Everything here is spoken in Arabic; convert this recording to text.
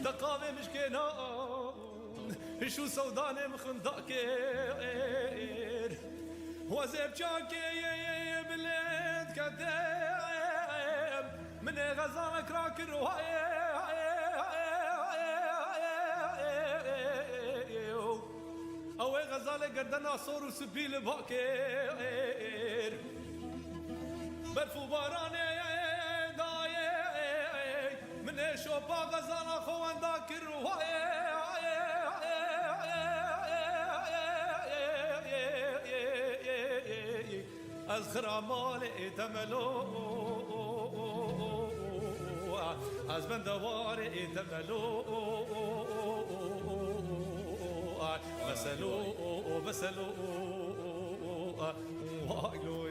دقامي مشكينان شو سوداني مخندقير وزيب جاكي بلاد كدام من غزالك راكر او غزالك قردنا صور وسبيل باكير برفو باراني من شوبا غزالا خوان ذاكر أزخر مالي تملو أزبن دواري تملو بسلو وايلو